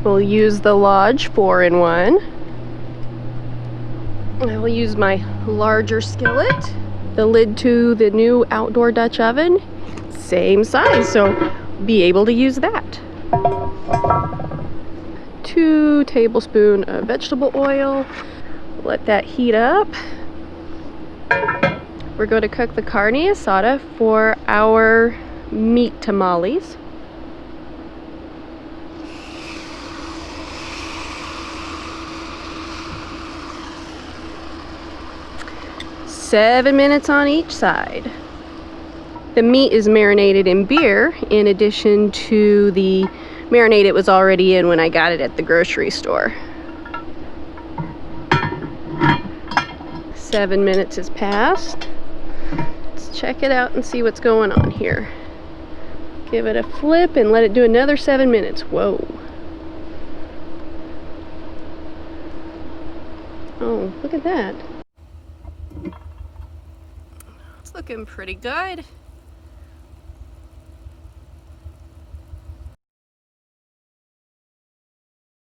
We'll use the Lodge 4-in-1. I will use my larger skillet. The lid to the new outdoor Dutch oven, same size, so be able to use that. 2 tablespoons of vegetable oil. Let that heat up. We're going to cook the carne asada for our meat tamales. Seven minutes on each side. The meat is marinated in beer in addition to the marinade it was already in when I got it at the grocery store. 7 minutes has passed. Let's check it out and see what's going on here. Give it a flip and let it do another 7 minutes. Whoa. Oh, look at that. It's looking pretty good.